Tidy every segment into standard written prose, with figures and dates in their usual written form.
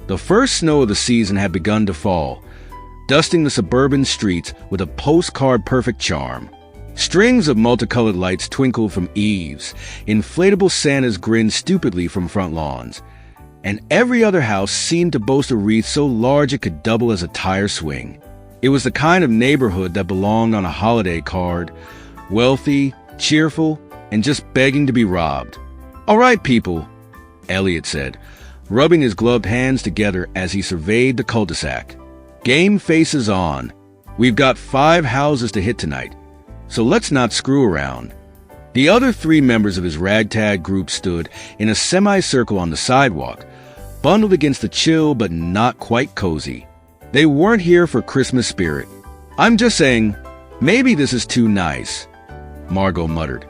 The first snow of the season had begun to fall, dusting the suburban streets with a postcard-perfect charm. Strings of multicolored lights twinkled from eaves, inflatable Santas grinned stupidly from front lawns, and every other house seemed to boast a wreath so large it could double as a tire swing. It was the kind of neighborhood that belonged on a holiday card, wealthy, cheerful, and just begging to be robbed. "All right, people," Elliot said, rubbing his gloved hands together as he surveyed the cul-de-sac. "Game faces on. We've got 5 houses to hit tonight, so let's not screw around." The other 3 members of his ragtag group stood in a semicircle on the sidewalk, bundled against the chill but not quite cozy. They weren't here for Christmas spirit. "I'm just saying, maybe this is too nice," Margot muttered,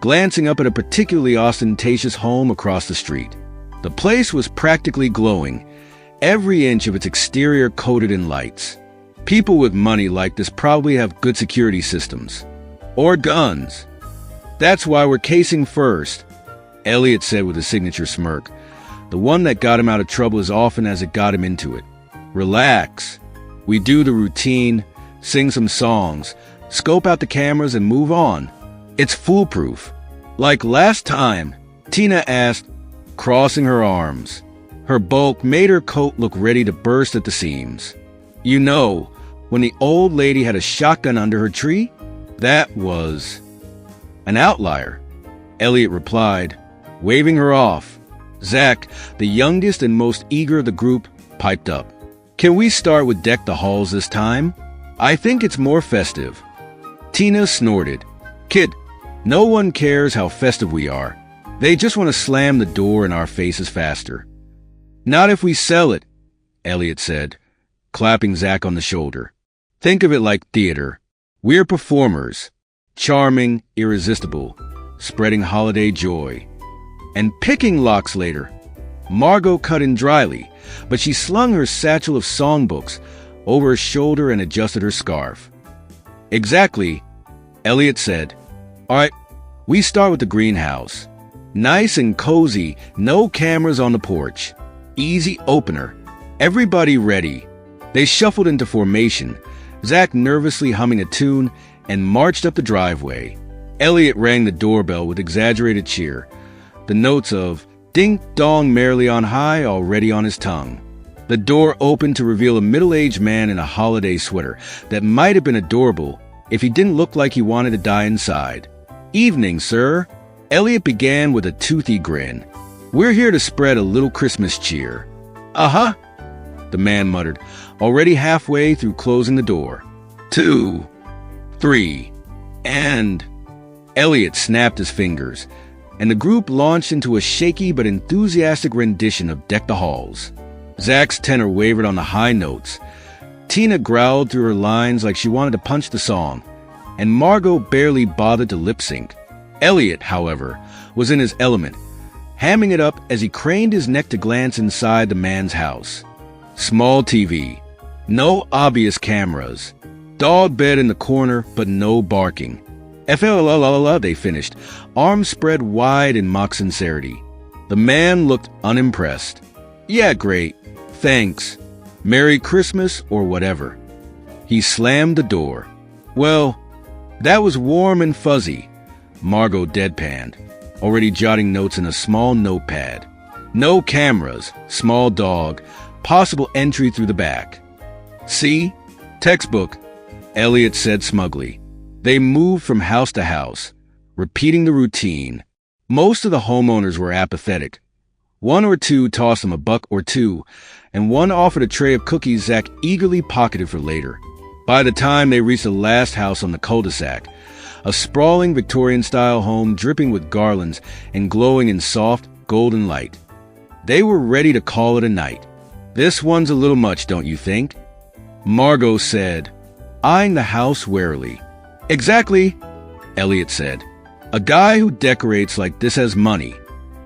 glancing up at a particularly ostentatious home across the street. The place was practically glowing, every inch of its exterior coated in lights. People with money like this probably have good security systems. Or guns. "That's why we're casing first," Elliot said with a signature smirk, the one that got him out of trouble as often as it got him into it. "Relax. We do the routine, sing some songs, scope out the cameras, and move on. It's foolproof." "Like last time?" Tina asked, crossing her arms. Her bulk made her coat look ready to burst at the seams. "You know, when the old lady had a shotgun under her tree? That was an outlier," Elliot replied, waving her off. Zach, the youngest and most eager of the group, piped up. "Can we start with Deck the Halls this time? I think it's more festive." Tina snorted. "Kid, no one cares how festive we are. They just want to slam the door in our faces faster." "Not if we sell it," Elliot said, clapping Zach on the shoulder. "Think of it like theater. We're performers, charming, irresistible, spreading holiday joy. And picking locks later." Margot cut in dryly, but she slung her satchel of songbooks over her shoulder and adjusted her scarf. "Exactly," Elliot said. "All right, we start with the greenhouse. Nice and cozy, no cameras on the porch. Easy opener. Everybody ready." They shuffled into formation, Zach nervously humming a tune, and marched up the driveway. Elliot rang the doorbell with exaggerated cheer, the notes of "ding-dong merrily on high" already on his tongue. The door opened to reveal a middle-aged man in a holiday sweater that might have been adorable if he didn't look like he wanted to die inside. "Evening, sir." Elliot began with a toothy grin. "We're here to spread a little Christmas cheer." "Uh-huh," the man muttered, already halfway through closing the door. 2, 3, and... Elliot snapped his fingers, and the group launched into a shaky but enthusiastic rendition of Deck the Halls. Zach's tenor wavered on the high notes. Tina growled through her lines like she wanted to punch the song, and Margot barely bothered to lip-sync. Elliot, however, was in his element, hamming it up as he craned his neck to glance inside the man's house. Small TV. No obvious cameras. Dog bed in the corner, but no barking. FLLLLL, they finished, arms spread wide in mock sincerity. The man looked unimpressed. "Yeah, great. Thanks. Merry Christmas," or whatever. He slammed the door. "Well, that was warm and fuzzy," Margot deadpanned, already jotting notes in a small notepad. "No cameras, small dog, possible entry through the back." "See? Textbook," Elliot said smugly. They moved from house to house, repeating the routine. Most of the homeowners were apathetic. One or two tossed them $1 or $2, and one offered a tray of cookies Zach eagerly pocketed for later. By the time they reached the last house on the cul-de-sac, a sprawling Victorian-style home dripping with garlands and glowing in soft, golden light, they were ready to call it a night. "This one's a little much, don't you think?" Margot said, eyeing the house warily. "Exactly," Elliot said. "A guy who decorates like this has money,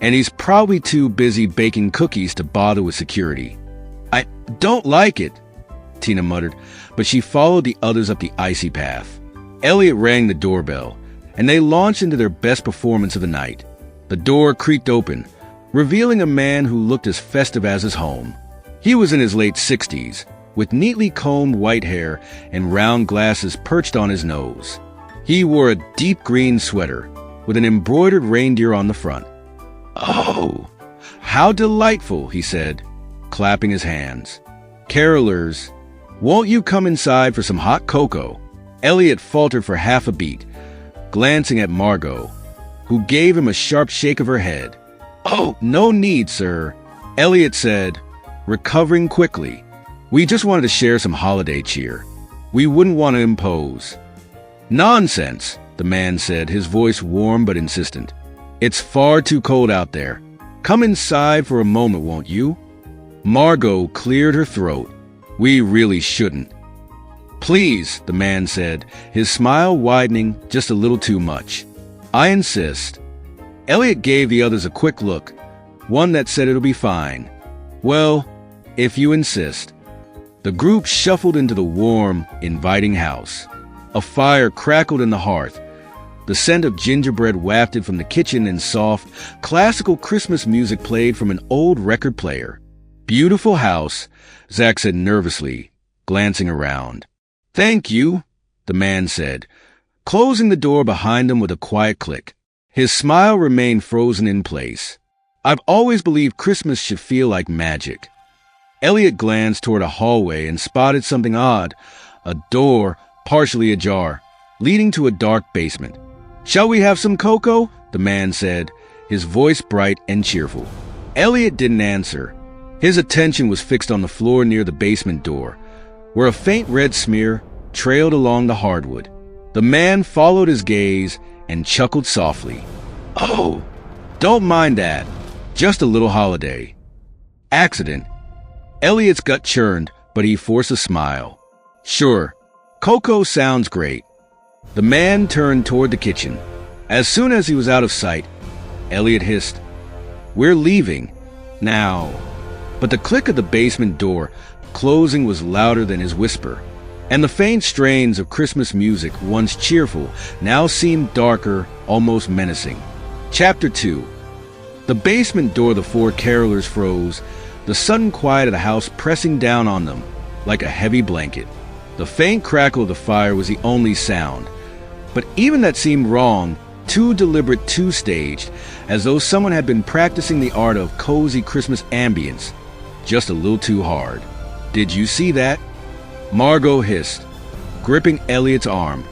and he's probably too busy baking cookies to bother with security." "I don't like it," Tina muttered, but she followed the others up the icy path. Elliot rang the doorbell, and they launched into their best performance of the night. The door creaked open, revealing a man who looked as festive as his home. He was in his late 60s, with neatly combed white hair and round glasses perched on his nose. He wore a deep green sweater with an embroidered reindeer on the front. "Oh, how delightful," he said, clapping his hands. "Carolers, won't you come inside for some hot cocoa?" Elliot faltered for half a beat, glancing at Margot, who gave him a sharp shake of her head. "Oh, no need, sir," Elliot said, recovering quickly. "We just wanted to share some holiday cheer. We wouldn't want to impose." "Nonsense," the man said, his voice warm but insistent. "It's far too cold out there. Come inside for a moment, won't you?" Margot cleared her throat. "We really shouldn't." "Please," the man said, his smile widening just a little too much. "I insist." Elliot gave the others a quick look, one that said it'll be fine. "Well, if you insist." The group shuffled into the warm, inviting house. A fire crackled in the hearth. The scent of gingerbread wafted from the kitchen and soft, classical Christmas music played from an old record player. "Beautiful house," Zach said nervously, glancing around. "Thank you," the man said, closing the door behind him with a quiet click. His smile remained frozen in place. "I've always believed Christmas should feel like magic." Elliot glanced toward a hallway and spotted something odd, a door, partially ajar, leading to a dark basement. "Shall we have some cocoa?" the man said, his voice bright and cheerful. Elliot didn't answer. His attention was fixed on the floor near the basement door, where a faint red smear trailed along the hardwood. The man followed his gaze and chuckled softly. "Oh, don't mind that. Just a little holiday." "Accident." Elliot's gut churned, but he forced a smile. "Sure, cocoa sounds great." The man turned toward the kitchen. As soon as he was out of sight, Elliot hissed, "We're leaving. Now." But the click of the basement door closing was louder than his whisper, and the faint strains of Christmas music, once cheerful, now seemed darker, almost menacing. Chapter 2. The basement door of the four carolers froze, the sudden quiet of the house pressing down on them like a heavy blanket. The faint crackle of the fire was the only sound, but even that seemed wrong, too deliberate, too staged, as though someone had been practicing the art of cozy Christmas ambience, just a little too hard. "Did you see that?" Margot hissed, gripping Elliot's arm.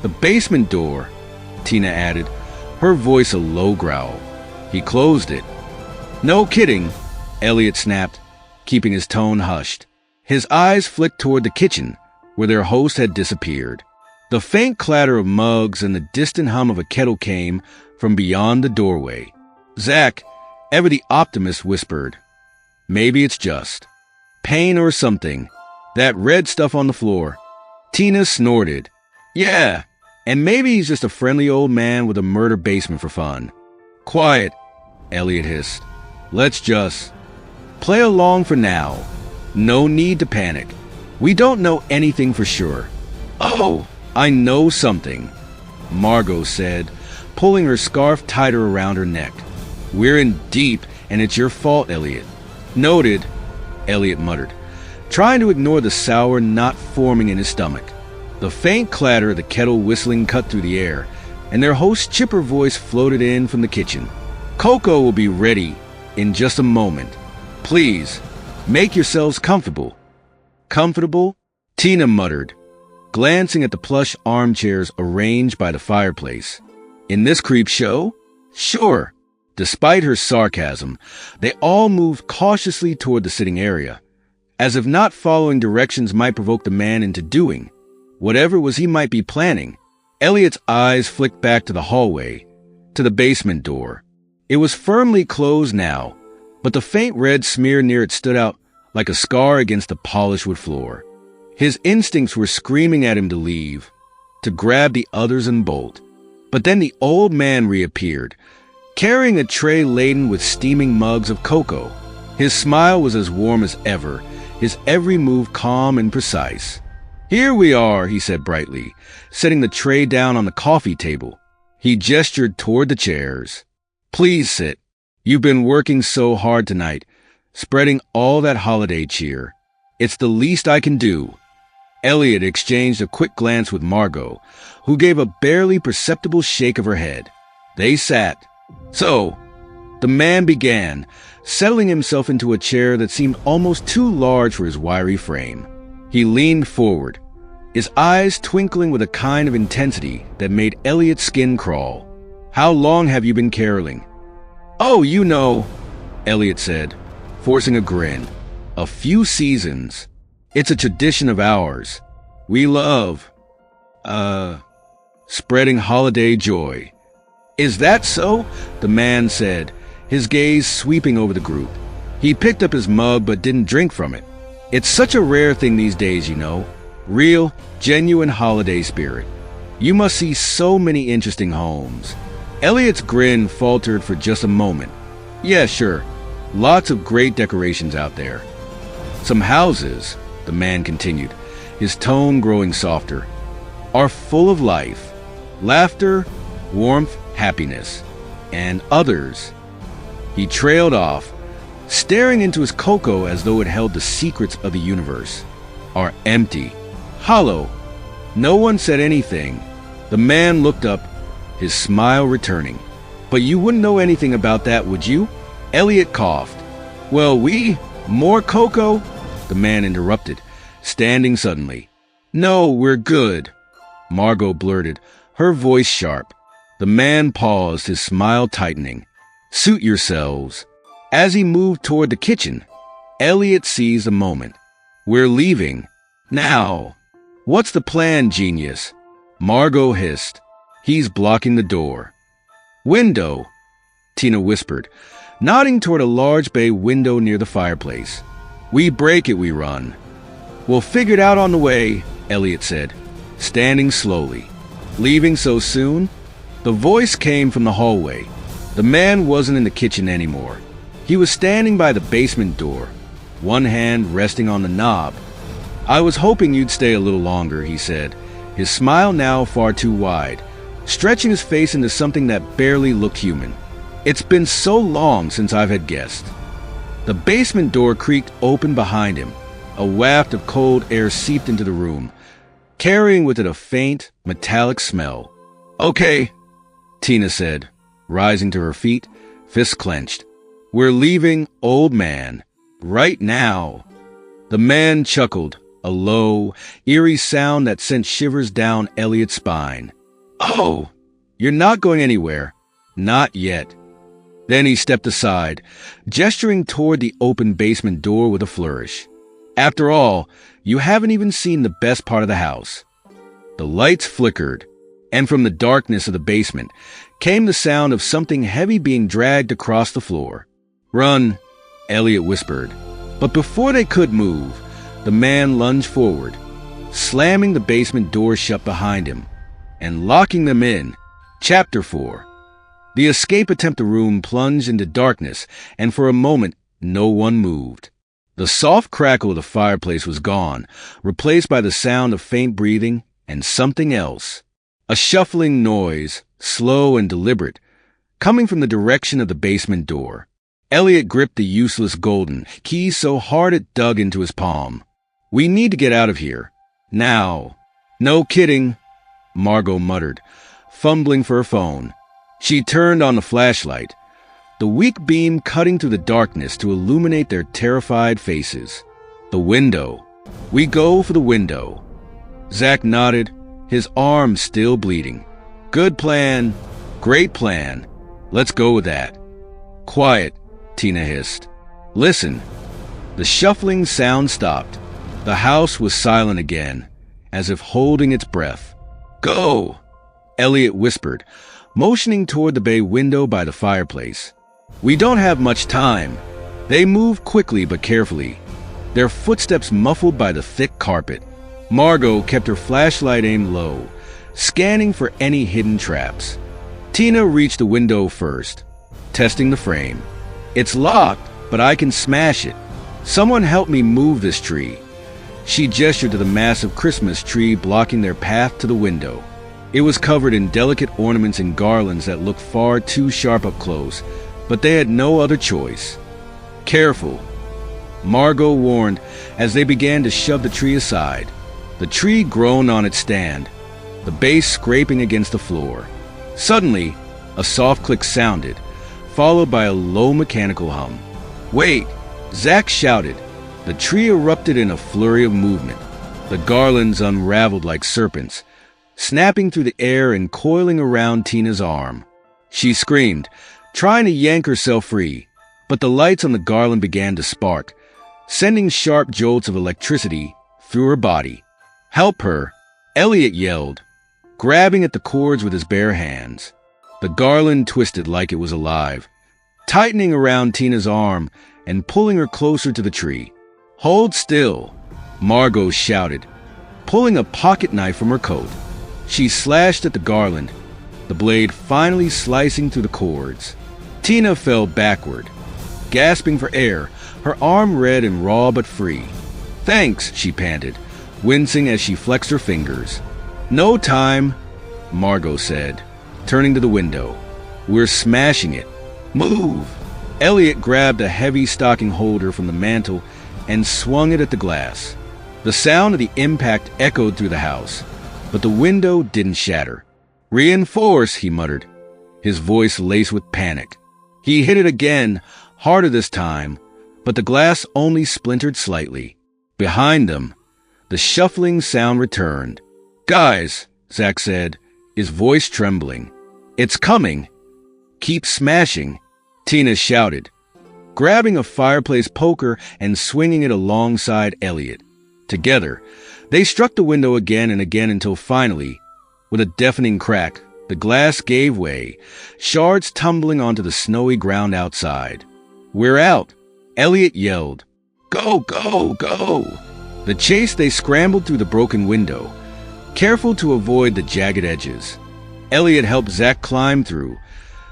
"The basement door," Tina added, her voice a low growl. "He closed it." "No kidding," Elliot snapped, keeping his tone hushed. His eyes flicked toward the kitchen, where their host had disappeared. The faint clatter of mugs and the distant hum of a kettle came from beyond the doorway. Zach, ever the optimist, whispered, "Maybe it's just pain or something. That red stuff on the floor." Tina snorted. "Yeah, and maybe he's just a friendly old man with a murder basement for fun." "Quiet," Elliot hissed. "Let's just play along for now. No need to panic. We don't know anything for sure." "Oh, I know something," Margot said, pulling her scarf tighter around her neck. "We're in deep, and it's your fault, Elliot." "Noted," Elliot muttered, trying to ignore the sour knot forming in his stomach. The faint clatter of the kettle whistling cut through the air, and their host's chipper voice floated in from the kitchen. "Cocoa will be ready in just a moment. Please, make yourselves comfortable." "Comfortable?" Tina muttered, glancing at the plush armchairs arranged by the fireplace. "In this creep show? Sure." Despite her sarcasm, they all moved cautiously toward the sitting area, as if not following directions might provoke the man into doing whatever it was he might be planning. Elliot's eyes flicked back to the hallway, to the basement door. It was firmly closed now, but the faint red smear near it stood out like a scar against the polished wood floor. His instincts were screaming at him to leave, to grab the others and bolt. But then the old man reappeared, carrying a tray laden with steaming mugs of cocoa. His smile was as warm as ever, his every move calm and precise. "Here we are," he said brightly, setting the tray down on the coffee table. He gestured toward the chairs. "Please sit. You've been working so hard tonight. spreading all that holiday cheer. "It's the least I can do." Elliot exchanged a quick glance with Margot, who gave a barely perceptible shake of her head. They sat. "So," the man began, settling himself into a chair that seemed almost too large for his wiry frame. He leaned forward, his eyes twinkling with a kind of intensity that made Elliot's skin crawl. "How long have you been caroling?" "Oh, you know," Elliot said, forcing a grin. "A few seasons. It's a tradition of ours. We love, spreading holiday joy." "Is that so?" the man said, his gaze sweeping over the group. He picked up his mug but didn't drink from it. "It's such a rare thing these days, you know. Real, genuine holiday spirit. You must see so many interesting homes." Elliot's grin faltered for just a moment. "Yeah, sure. Lots of great decorations out there." "Some houses," the man continued, his tone growing softer, "are full of life, laughter, warmth, happiness. And others—" He trailed off, staring into his cocoa as though it held the secrets of the universe. "Are empty, hollow." No one said anything. The man looked up, his smile returning. "But you wouldn't know anything about that, would you?" Elliot coughed. "Well, more cocoa?" the man interrupted, standing suddenly. "No, we're good," Margot blurted, her voice sharp. The man paused, his smile tightening. "Suit yourselves." As he moved toward the kitchen, Elliot seized a moment. "We're leaving. Now." "What's the plan, genius?" Margot hissed. "He's blocking the door." "Window," Tina whispered, nodding toward a large bay window near the fireplace. "We break it, we run." "We'll figure it out on the way," Elliot said, standing slowly. "Leaving so soon?" The voice came from the hallway. The man wasn't in the kitchen anymore. He was standing by the basement door, one hand resting on the knob. "I was hoping you'd stay a little longer," he said, his smile now far too wide, stretching his face into something that barely looked human. "It's been so long since I've had guests." The basement door creaked open behind him. A waft of cold air seeped into the room, carrying with it a faint, metallic smell. "Okay," Tina said, rising to her feet, fists clenched. "We're leaving, old man. Right now." The man chuckled, a low, eerie sound that sent shivers down Elliot's spine. "Oh, you're not going anywhere. Not yet." Then he stepped aside, gesturing toward the open basement door with a flourish. "After all, you haven't even seen the best part of the house." The lights flickered, and from the darkness of the basement came the sound of something heavy being dragged across the floor. "Run," Elliot whispered. But before they could move, the man lunged forward, slamming the basement door shut behind him and locking them in. Chapter 4. The escape attempt room plunged into darkness, and for a moment no one moved. The soft crackle of the fireplace was gone, replaced by the sound of faint breathing and something else. A shuffling noise, slow and deliberate, coming from the direction of the basement door. Elliot gripped the useless golden key so hard it dug into his palm. "We need to get out of here. Now." "No kidding," Margot muttered, fumbling for her phone. She turned on the flashlight, the weak beam cutting through the darkness to illuminate their terrified faces. "The window. We go for the window." Zach nodded, his arm still bleeding. "Good plan. Great plan. Let's go with that." "Quiet," Tina hissed. "Listen." The shuffling sound stopped. The house was silent again, as if holding its breath. "Go," Elliot whispered, motioning toward the bay window by the fireplace. "We don't have much time." They moved quickly but carefully, their footsteps muffled by the thick carpet. Margot kept her flashlight aimed low, scanning for any hidden traps. Tina reached the window first, testing the frame. "It's locked, but I can smash it. Someone help me move this tree." She gestured to the massive Christmas tree blocking their path to the window. It was covered in delicate ornaments and garlands that looked far too sharp up close, but they had no other choice. "Careful," Margot warned as they began to shove the tree aside. The tree groaned on its stand, the base scraping against the floor. Suddenly, a soft click sounded, followed by a low mechanical hum. "Wait!" Zack shouted. The tree erupted in a flurry of movement. The garlands unraveled like serpents, snapping through the air and coiling around Tina's arm. She screamed, trying to yank herself free, but the lights on the garland began to spark, sending sharp jolts of electricity through her body. "Help her!" Elliot yelled, grabbing at the cords with his bare hands. The garland twisted like it was alive, tightening around Tina's arm and pulling her closer to the tree. "Hold still," Margot shouted, pulling a pocket knife from her coat. She slashed at the garland, the blade finally slicing through the cords. Tina fell backward, gasping for air, her arm red and raw but free. "Thanks," she panted, wincing as she flexed her fingers. "No time," Margot said, turning to the window. "We're smashing it. Move!" Elliot grabbed a heavy stocking holder from the mantel and swung it at the glass. The sound of the impact echoed through the house, but the window didn't shatter. "Reinforce," he muttered, his voice laced with panic. He hit it again, harder this time, but the glass only splintered slightly. Behind them, the shuffling sound returned. "Guys," Zack said, his voice trembling. "It's coming. Keep smashing," Tina shouted, grabbing a fireplace poker and swinging it alongside Elliot. Together, they struck the window again and again until finally, with a deafening crack, the glass gave way, shards tumbling onto the snowy ground outside. "We're out," Elliot yelled. "Go, go, go!" The chase, they scrambled through the broken window, careful to avoid the jagged edges. Elliot helped Zack climb through,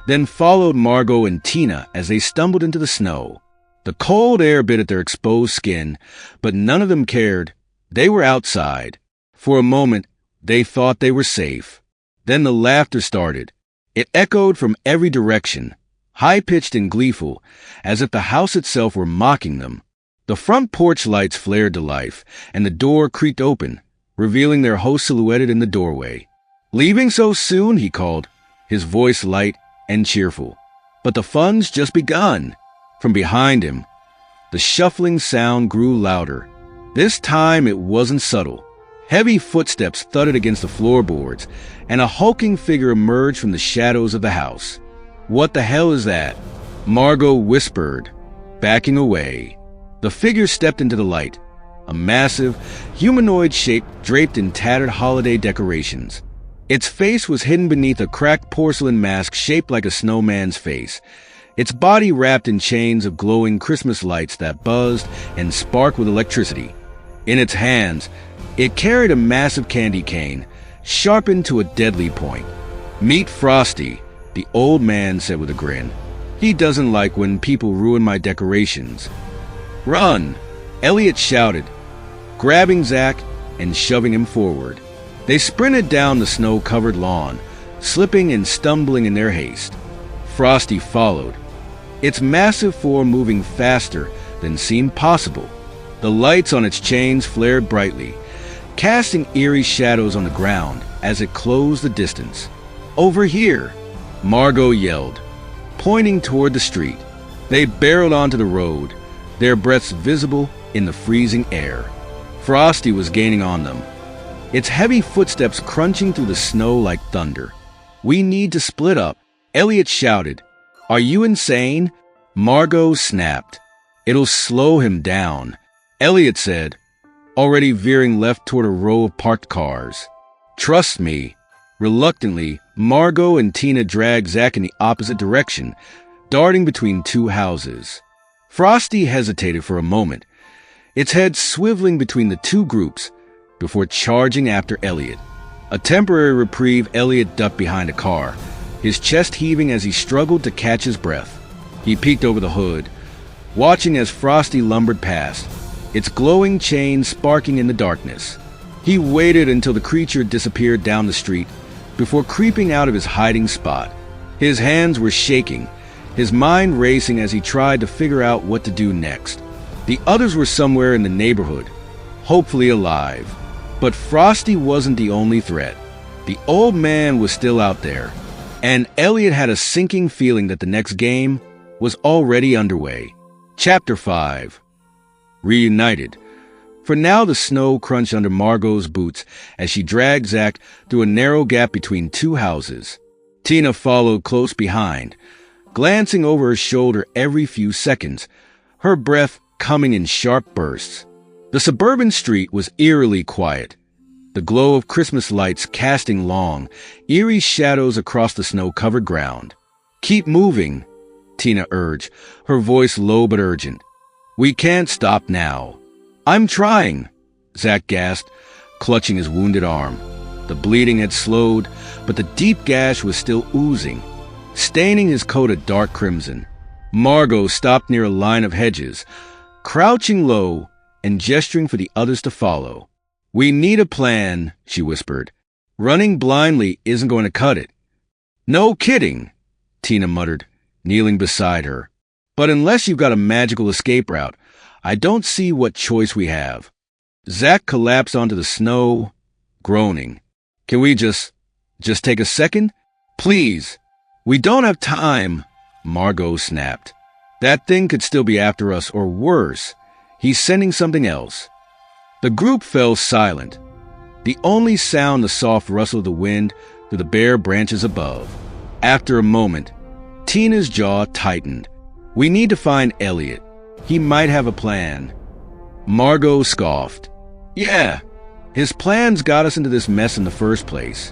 then followed Margot and Tina as they stumbled into the snow. The cold air bit at their exposed skin, but none of them cared. They were outside. For a moment, they thought they were safe. Then the laughter started. It echoed from every direction, high-pitched and gleeful, as if the house itself were mocking them. The front porch lights flared to life, and the door creaked open, revealing their host silhouetted in the doorway. "Leaving so soon?" he called, his voice light and cheerful. "But the fun's just begun." From behind him, the shuffling sound grew louder. This time it wasn't subtle. Heavy footsteps thudded against the floorboards, and a hulking figure emerged from the shadows of the house. "What the hell is that?" Margot whispered, backing away. The figure stepped into the light, a massive, humanoid shape draped in tattered holiday decorations. Its face was hidden beneath a cracked porcelain mask shaped like a snowman's face, its body wrapped in chains of glowing Christmas lights that buzzed and sparked with electricity. In its hands, it carried a massive candy cane, sharpened to a deadly point. "Meet Frosty," the old man said with a grin. "He doesn't like when people ruin my decorations." "Run!" Elliot shouted, grabbing Zack and shoving him forward. They sprinted down the snow-covered lawn, slipping and stumbling in their haste. Frosty followed, its massive form moving faster than seemed possible. The lights on its chains flared brightly, casting eerie shadows on the ground as it closed the distance. "Over here!" Margot yelled, pointing toward the street. They barreled onto the road, their breaths visible in the freezing air. Frosty was gaining on them, its heavy footsteps crunching through the snow like thunder. "We need to split up," Elliot shouted. "Are you insane?" Margot snapped. "It'll slow him down," Elliot said, already veering left toward a row of parked cars. "Trust me." Reluctantly, Margot and Tina dragged Zack in the opposite direction, darting between two houses. Frosty hesitated for a moment, its head swiveling between the two groups, before charging after Elliot. A temporary reprieve, Elliot ducked behind a car, his chest heaving as he struggled to catch his breath. He peeked over the hood, watching as Frosty lumbered past, its glowing chain sparking in the darkness. He waited until the creature disappeared down the street before creeping out of his hiding spot. His hands were shaking, his mind racing as he tried to figure out what to do next. The others were somewhere in the neighborhood, hopefully alive. But Frosty wasn't the only threat. The old man was still out there, and Elliot had a sinking feeling that the next game was already underway. Chapter 5. Reunited. For now, the snow crunched under Margot's boots as she dragged Zach through a narrow gap between two houses. Tina followed close behind, glancing over her shoulder every few seconds, her breath coming in sharp bursts. The suburban street was eerily quiet, the glow of Christmas lights casting long, eerie shadows across the snow-covered ground. "Keep moving," Tina urged, her voice low but urgent. "We can't stop now." "I'm trying," Zach gasped, clutching his wounded arm. The bleeding had slowed, but the deep gash was still oozing, staining his coat a dark crimson. Margot stopped near a line of hedges, crouching low and gesturing for the others to follow. "We need a plan," she whispered. "Running blindly isn't going to cut it." "No kidding," Tina muttered, kneeling beside her. "But unless you've got a magical escape route, I don't see what choice we have." Zach collapsed onto the snow, groaning. "Can we just take a second? Please." "We don't have time," Margot snapped. "That thing could still be after us, or worse. He's sending something else." The group fell silent, the only sound the soft rustle of the wind through the bare branches above. After a moment, Tina's jaw tightened. "We need to find Elliot. He might have a plan." Margot scoffed. "Yeah, his plans got us into this mess in the first place.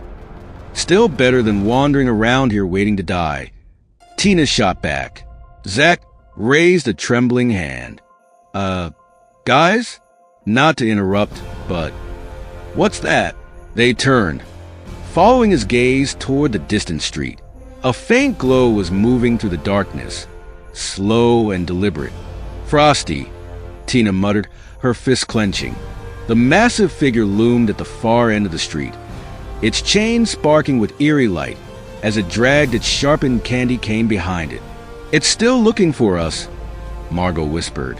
Still better than wandering around here waiting to die." Tina shot back. Zach raised a trembling hand. Guys? Not to interrupt, but what's that?" They turned, following his gaze toward the distant street. A faint glow was moving through the darkness, slow and deliberate. "Frosty," Tina muttered, her fist clenching. The massive figure loomed at the far end of the street, its chain sparking with eerie light as it dragged its sharpened candy cane behind it. "It's still looking for us," Margot whispered.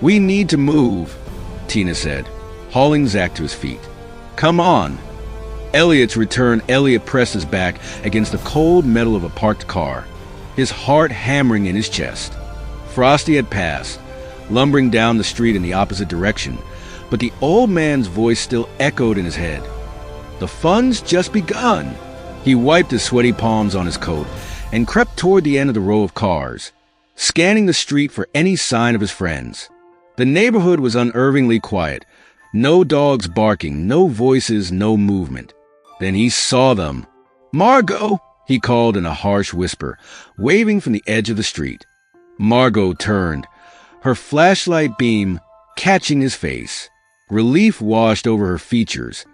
"We need to move," Tina said, hauling Zach to his feet. "Come on." Elliot pressed his back against the cold metal of a parked car, his heart hammering in his chest. Frosty had passed, lumbering down the street in the opposite direction, but the old man's voice still echoed in his head. "The fun's just begun." He wiped his sweaty palms on his coat and crept toward the end of the row of cars, scanning the street for any sign of his friends. The neighborhood was unnervingly quiet. No dogs barking, no voices, no movement. Then he saw them. "Margot!" he called in a harsh whisper, waving from the edge of the street. Margot turned, her flashlight beam catching his face. Relief washed over her features,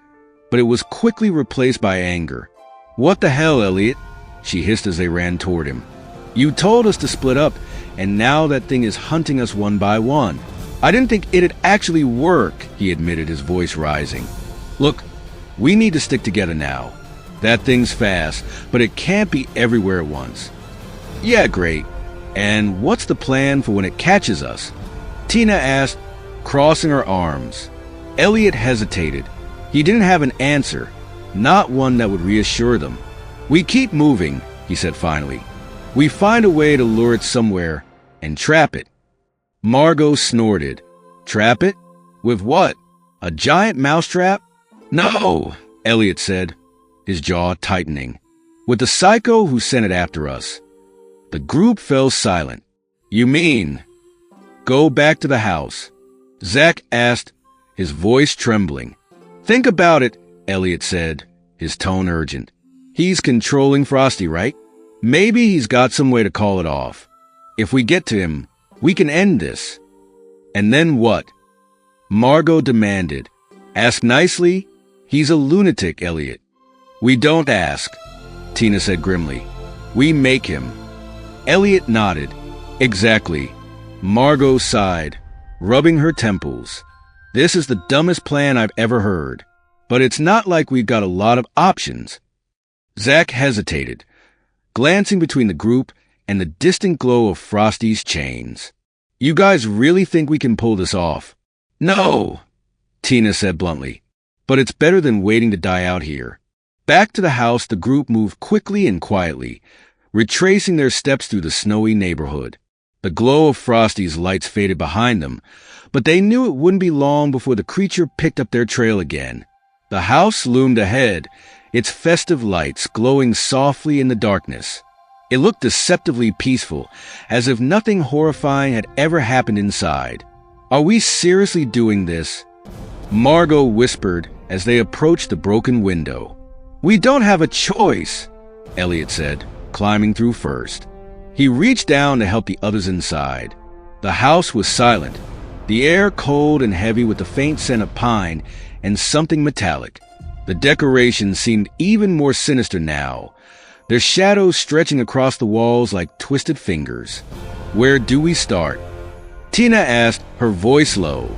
but it was quickly replaced by anger. "What the hell, Elliot?" she hissed as they ran toward him. "You told us to split up, and now that thing is hunting us one by one." "I didn't think it'd actually work," he admitted, his voice rising. "Look, we need to stick together now. That thing's fast, but it can't be everywhere at once." "Yeah, great. And what's the plan for when it catches us?" Tina asked, crossing her arms. Elliot hesitated. He didn't have an answer, not one that would reassure them. "We keep moving," he said finally. "We find a way to lure it somewhere and trap it." Margot snorted. "Trap it? With what? A giant mousetrap?" "No," Elliot said, his jaw tightening. "With the psycho who sent it after us." The group fell silent. "You mean?" "Go back to the house," Zach asked, his voice trembling. "Think about it," Elliot said, his tone urgent. "He's controlling Frosty, right? Maybe he's got some way to call it off. If we get to him, we can end this." "And then what?" Margot demanded. "Ask nicely." "He's a lunatic, Elliot." "We don't ask," Tina said grimly. "We make him." Elliot nodded. "Exactly." Margot sighed, rubbing her temples. "This is the dumbest plan I've ever heard. But it's not like we've got a lot of options." Zach hesitated, glancing between the group and the distant glow of Frosty's chains. You guys really think we can pull this off? No, Tina said bluntly. But it's better than waiting to die out here. Back to the house, the group moved quickly and quietly, retracing their steps through the snowy neighborhood. The glow of Frosty's lights faded behind them, but they knew it wouldn't be long before the creature picked up their trail again. The house loomed ahead, its festive lights glowing softly in the darkness. It looked deceptively peaceful, as if nothing horrifying had ever happened inside. Are we seriously doing this? Margot whispered as they approached the broken window. We don't have a choice, Elliot said, climbing through first. He reached down to help the others inside. The house was silent, the air cold and heavy with the faint scent of pine and something metallic. The decorations seemed even more sinister now, their shadows stretching across the walls like twisted fingers. Where do we start? Tina asked, her voice low.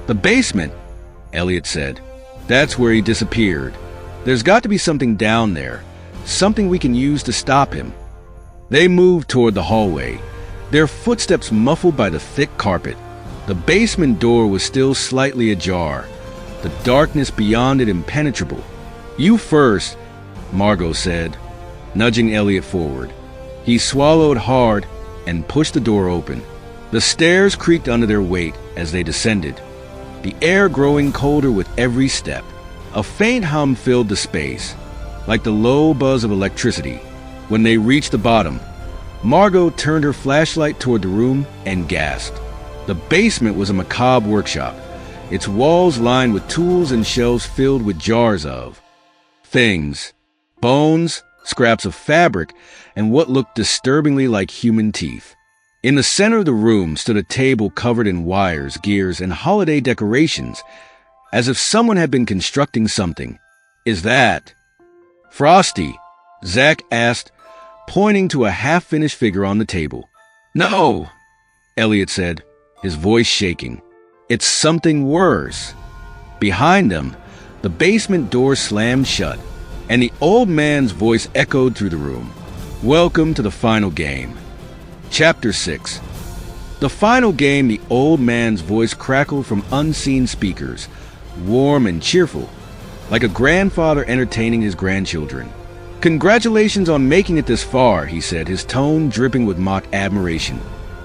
The basement, Elliot said. That's where he disappeared. There's got to be something down there, something we can use to stop him. They moved toward the hallway, their footsteps muffled by the thick carpet. The basement door was still slightly ajar, the darkness beyond it impenetrable. You first, Margot said, nudging Elliot forward. He swallowed hard and pushed the door open. The stairs creaked under their weight as they descended, the air growing colder with every step. A faint hum filled the space, like the low buzz of electricity. When they reached the bottom, Margot turned her flashlight toward the room and gasped. The basement was a macabre workshop, its walls lined with tools and shelves filled with jars of things, bones, scraps of fabric, and what looked disturbingly like human teeth. In the center of the room stood a table covered in wires, gears, and holiday decorations, as if someone had been constructing something. Is that Frosty? Zach asked, pointing to a half-finished figure on the table. No, Elliot said, his voice shaking. It's something worse. Behind them, the basement door slammed shut, and the old man's voice echoed through the room. Welcome to the final game. Chapter 6. The final game, the old man's voice crackled from unseen speakers, warm and cheerful, like a grandfather entertaining his grandchildren. Congratulations on making it this far, he said, his tone dripping with mock admiration.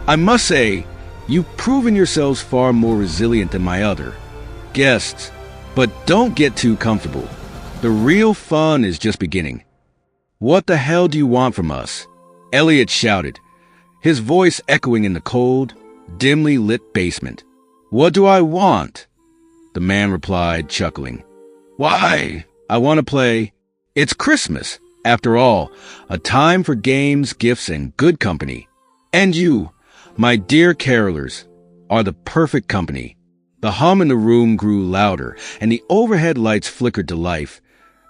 I must say, you've proven yourselves far more resilient than my other guests, but don't get too comfortable. The real fun is just beginning. What the hell do you want from us? Elliot shouted, his voice echoing in the cold, dimly lit basement. What do I want? The man replied, chuckling. Why, I want to play. It's Christmas, after all, a time for games, gifts, and good company. And you, my dear carolers, are the perfect company. The hum in the room grew louder, and the overhead lights flickered to life,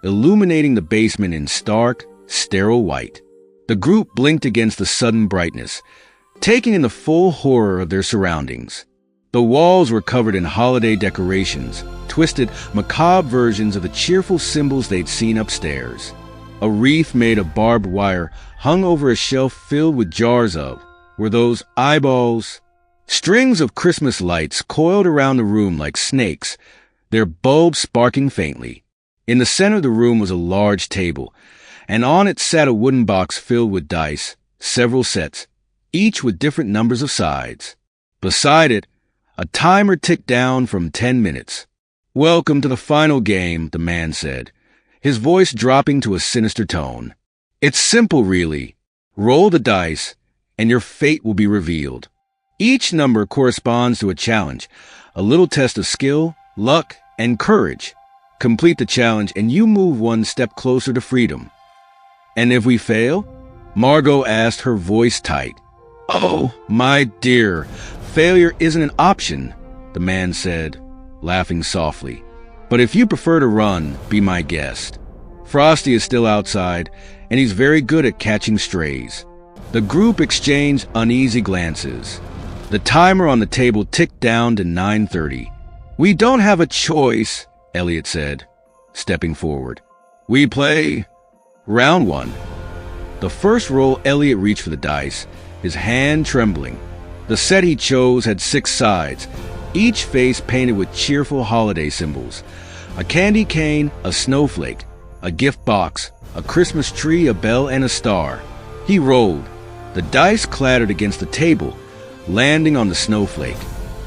illuminating the basement in stark, sterile white. The group blinked against the sudden brightness, taking in the full horror of their surroundings. The walls were covered in holiday decorations, twisted, macabre versions of the cheerful symbols they'd seen upstairs. A wreath made of barbed wire hung over a shelf filled with jars of, were those eyeballs? Strings of Christmas lights coiled around the room like snakes, their bulbs sparking faintly. In the center of the room was a large table, and on it sat a wooden box filled with dice, several sets, each with different numbers of sides. Beside it, a timer ticked down from 10 minutes. Welcome to the final game, the man said, his voice dropping to a sinister tone. It's simple, really. Roll the dice, and your fate will be revealed. Each number corresponds to a challenge, a little test of skill, luck, and courage. Complete the challenge, and you move one step closer to freedom. And if we fail? Margot asked, her voice tight. Oh, my dear, failure isn't an option, the man said, laughing softly. But if you prefer to run, be my guest. Frosty is still outside, and he's very good at catching strays. The group exchanged uneasy glances. The timer on the table ticked down to 9:30. We don't have a choice, Elliot said, stepping forward. We play round 1. The first roll, Elliot reached for the dice, his hand trembling. The set he chose had 6 sides, each face painted with cheerful holiday symbols. A candy cane, a snowflake, a gift box, a Christmas tree, a bell, and a star. He rolled. The dice clattered against the table, landing on the snowflake.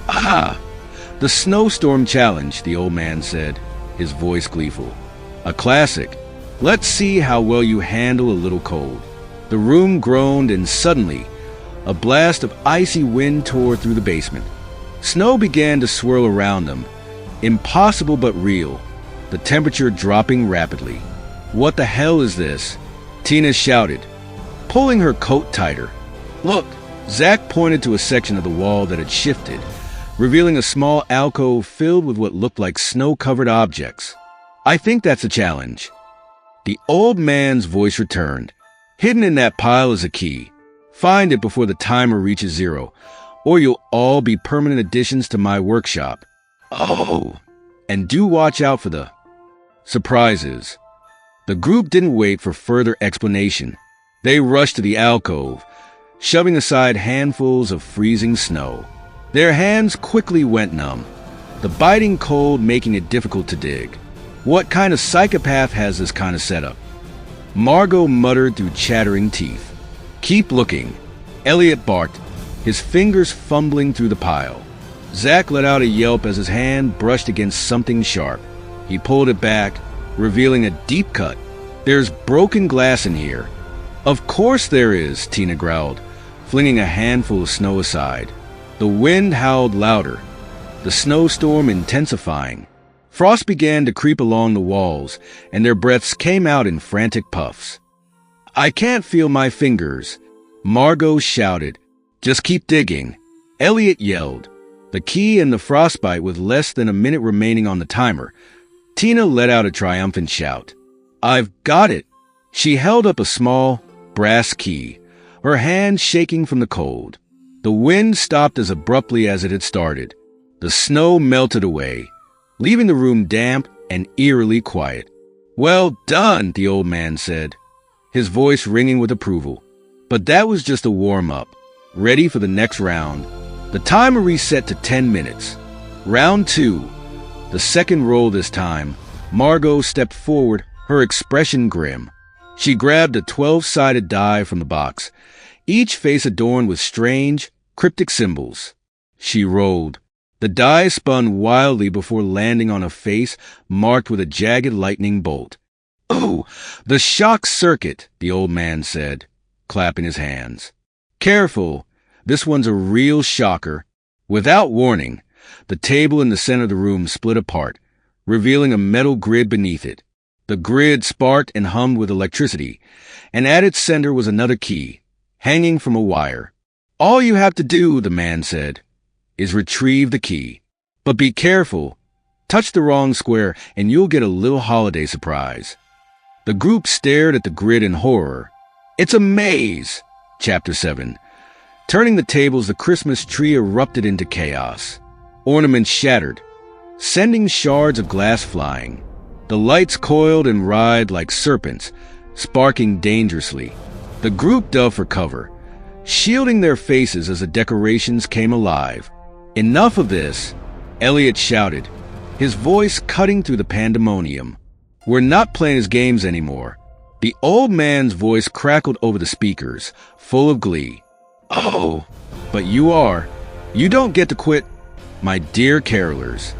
"Ah! The snowstorm challenge," the old man said, his voice gleeful. "A classic. Let's see how well you handle a little cold." The room groaned, and suddenly, a blast of icy wind tore through the basement. Snow began to swirl around them, impossible but real, the temperature dropping rapidly. "What the hell is this?" Tina shouted, pulling her coat tighter. "Look!" Zach pointed to a section of the wall that had shifted, revealing a small alcove filled with what looked like snow-covered objects. "I think that's a challenge." The old man's voice returned. "Hidden in that pile is a key. Find it before the timer reaches 0, or you'll all be permanent additions to my workshop. Oh, and do watch out for the surprises." The group didn't wait for further explanation. They rushed to the alcove, shoving aside handfuls of freezing snow. Their hands quickly went numb, the biting cold making it difficult to dig. What kind of psychopath has this kind of setup? Margot muttered through chattering teeth. "Keep looking," Elliot barked, his fingers fumbling through the pile. Zach let out a yelp as his hand brushed against something sharp. He pulled it back, revealing a deep cut. "There's broken glass in here." "Of course there is," Tina growled, flinging a handful of snow aside. The wind howled louder, the snowstorm intensifying. Frost began to creep along the walls, and their breaths came out in frantic puffs. "I can't feel my fingers," Margot shouted. "Just keep digging," Elliot yelled. The key and the frostbite with less than a minute remaining on the timer, Tina let out a triumphant shout. "I've got it!" She held up a small, brass key, her hand shaking from the cold. The wind stopped as abruptly as it had started. The snow melted away, leaving the room damp and eerily quiet. "Well done," the old man said, his voice ringing with approval. But that was just a warm-up, ready for the next round. The timer reset to 10 minutes. Round 2. The second roll this time, Margot stepped forward, her expression grim. She grabbed a 12-sided die from the box, each face adorned with strange, cryptic symbols. She rolled. The die spun wildly before landing on a face marked with a jagged lightning bolt. "Oh, the shock circuit," the old man said, clapping his hands. "Careful, this one's a real shocker." Without warning, the table in the center of the room split apart, revealing a metal grid beneath it. The grid sparked and hummed with electricity, and at its center was another key, hanging from a wire. "All you have to do," the man said, "is retrieve the key. But be careful. Touch the wrong square, and you'll get a little holiday surprise." The group stared at the grid in horror. "It's a maze!" Chapter 7. Turning the tables, the Christmas tree erupted into chaos. Ornaments shattered, sending shards of glass flying. The lights coiled and writhed like serpents, sparking dangerously. The group dove for cover, shielding their faces as the decorations came alive. "Enough of this," Elliot shouted, his voice cutting through the pandemonium. "We're not playing his games anymore." The old man's voice crackled over the speakers, full of glee. "Oh, but you are. You don't get to quit, my dear carolers.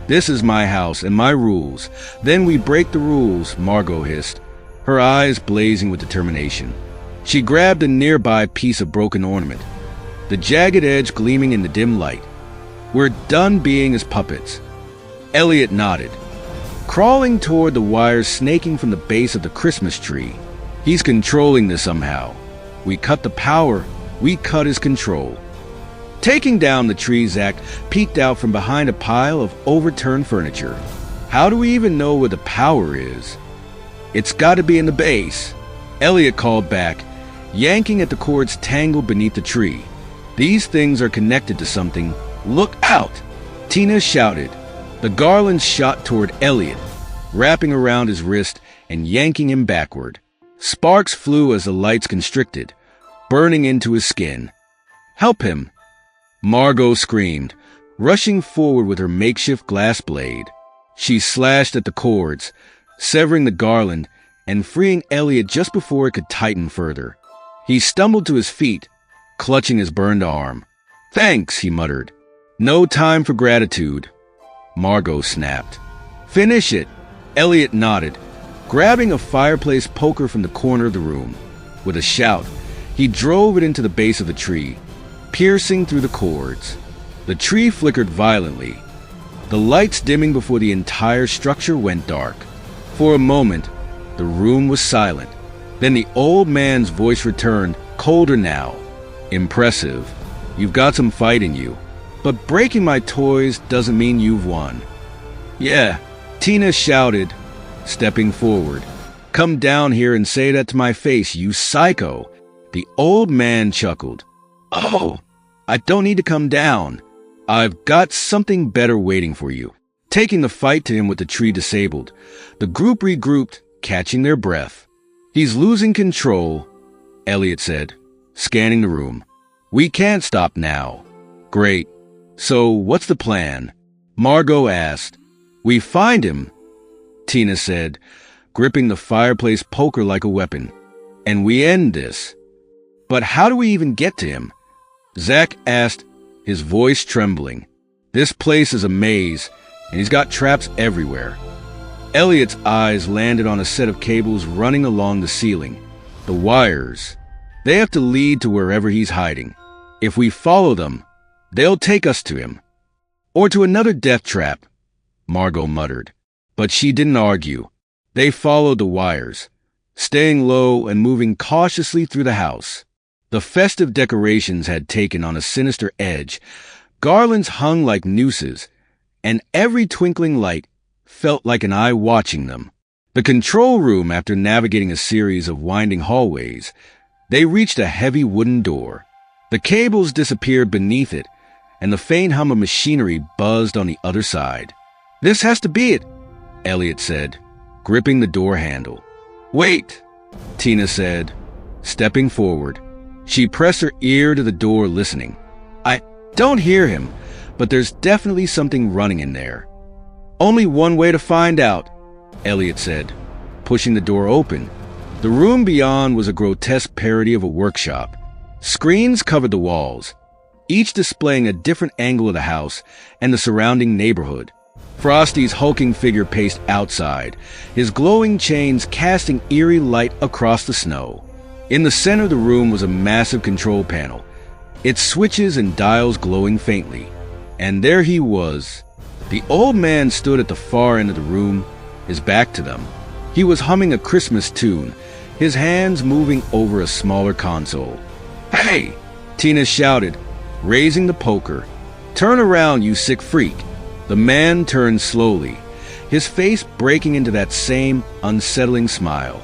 This is my house and my rules. Then we break the rules," Margot hissed, her eyes blazing with determination. She grabbed a nearby piece of broken ornament, the jagged edge gleaming in the dim light. "We're done being his puppets." Elliot nodded, crawling toward the wires snaking from the base of the Christmas tree. "He's controlling this somehow. We cut the power, we cut his control." Taking down the tree, Zach peeked out from behind a pile of overturned furniture. "How do we even know where the power is?" "It's got to be in the base," Elliot called back, yanking at the cords tangled beneath the tree. "These things are connected to something. Look out!" Tina shouted. The garland shot toward Elliot, wrapping around his wrist and yanking him backward. Sparks flew as the lights constricted, burning into his skin. "Help him!" Margot screamed, rushing forward with her makeshift glass blade. She slashed at the cords, severing the garland and freeing Elliot just before it could tighten further. He stumbled to his feet, clutching his burned arm. "Thanks," he muttered. "No time for gratitude." Margot snapped. "Finish it." Elliot nodded, grabbing a fireplace poker from the corner of the room. With a shout, he drove it into the base of the tree, piercing through the cords. The tree flickered violently, the lights dimming before the entire structure went dark. For a moment, the room was silent. Then the old man's voice returned, colder now. "Impressive. You've got some fight in you. But breaking my toys doesn't mean you've won." "Yeah," Tina shouted, stepping forward. "Come down here and say that to my face, you psycho." The old man chuckled. "Oh, I don't need to come down. I've got something better waiting for you." Taking the fight to him with the tree disabled, the group regrouped, catching their breath. "He's losing control," Elliot said, scanning the room. "We can't stop now." "Great. So what's the plan?" Margot asked. "We find him," Tina said, gripping the fireplace poker like a weapon. "And we end this." "But how do we even get to him?" Zach asked, his voice trembling. "This place is a maze, and he's got traps everywhere." Elliot's eyes landed on a set of cables running along the ceiling. The wires. They have to lead to wherever he's hiding. If we follow them, they'll take us to him. "Or to another death trap," Margot muttered. But she didn't argue. They followed the wires, staying low and moving cautiously through the house. The festive decorations had taken on a sinister edge. Garlands hung like nooses, and every twinkling light felt like an eye watching them. The control room, after navigating a series of winding hallways, they reached a heavy wooden door. The cables disappeared beneath it, and the faint hum of machinery buzzed on the other side. "This has to be it," Elliot said, gripping the door handle. "Wait," Tina said, stepping forward. She pressed her ear to the door, listening. "I don't hear him, but there's definitely something running in there." "Only one way to find out," Elliot said, pushing the door open. The room beyond was a grotesque parody of a workshop. Screens covered the walls, each displaying a different angle of the house and the surrounding neighborhood. Frosty's hulking figure paced outside, his glowing chains casting eerie light across the snow. In the center of the room was a massive control panel, its switches and dials glowing faintly. And there he was. The old man stood at the far end of the room, his back to them. He was humming a Christmas tune, his hands moving over a smaller console. "Hey!" Tina shouted, raising the poker. "Turn around, you sick freak." The man turned slowly, his face breaking into that same unsettling smile.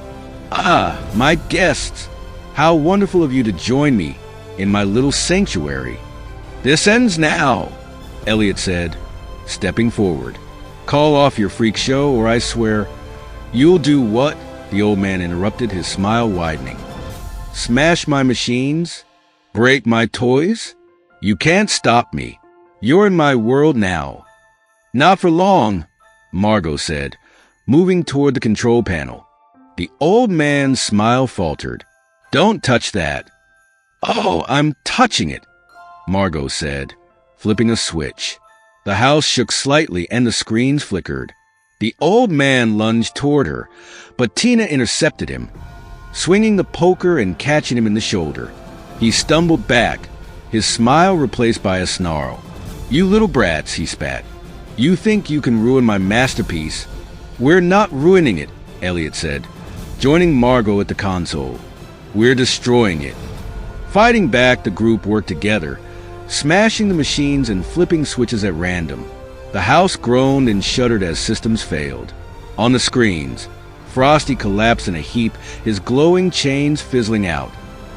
"Ah, my guests! How wonderful of you to join me in my little sanctuary." "This ends now," Elliot said, stepping forward. "Call off your freak show, or I swear—" "You'll do what?" the old man interrupted, his smile widening. "Smash my machines? Break my toys? You can't stop me. You're in my world now." "Not for long," Margot said, moving toward the control panel. The old man's smile faltered. "Don't touch that." "Oh, I'm touching it," Margot said, flipping a switch. The house shook slightly and the screens flickered. The old man lunged toward her, but Tina intercepted him, swinging the poker and catching him in the shoulder. He stumbled back, his smile replaced by a snarl. "You little brats," he spat. "You think you can ruin my masterpiece?" "We're not ruining it," Elliot said, joining Margot at the console. "We're destroying it." Fighting back, the group worked together, smashing the machines and flipping switches at random. The house groaned and shuddered as systems failed. On the screens, Frosty collapsed in a heap, his glowing chains fizzling out.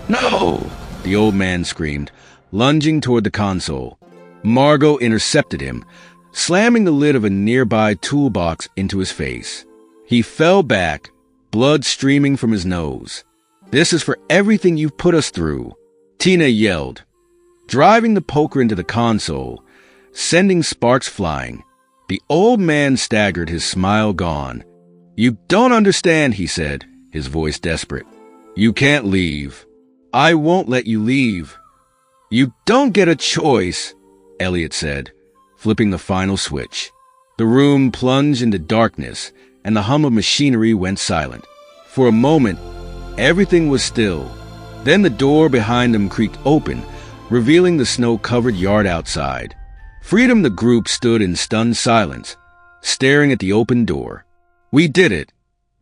"No!" the old man screamed, lunging toward the console. Margot intercepted him, slamming the lid of a nearby toolbox into his face. He fell back, blood streaming from his nose. "This is for everything you've put us through," Tina yelled, driving the poker into the console, sending sparks flying. The old man staggered, his smile gone. "You don't understand," he said, his voice desperate. "You can't leave. I won't let you leave." "You don't get a choice," Elliot said, flipping the final switch. The room plunged into darkness, and the hum of machinery went silent. For a moment, everything was still. Then the door behind them creaked open, revealing the snow-covered yard outside. Freedom, the group stood in stunned silence, staring at the open door. "We did it,"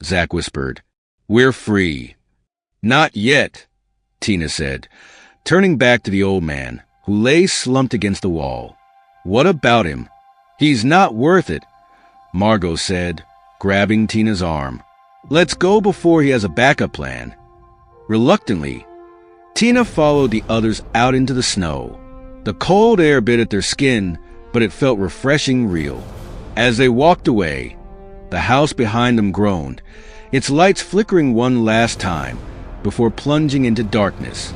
Zach whispered. "We're free." "Not yet," Tina said, turning back to the old man, who lay slumped against the wall. "What about him?" "He's not worth it," Margot said, grabbing Tina's arm. "Let's go before he has a backup plan." Reluctantly, Tina followed the others out into the snow. The cold air bit at their skin, but it felt refreshing real. As they walked away, the house behind them groaned, its lights flickering one last time before plunging into darkness.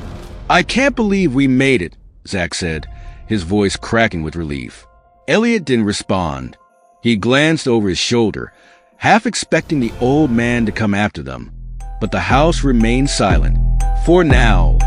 "I can't believe we made it," Zach said, his voice cracking with relief. Elliot didn't respond. He glanced over his shoulder, half expecting the old man to come after them. But the house remained silent. For now.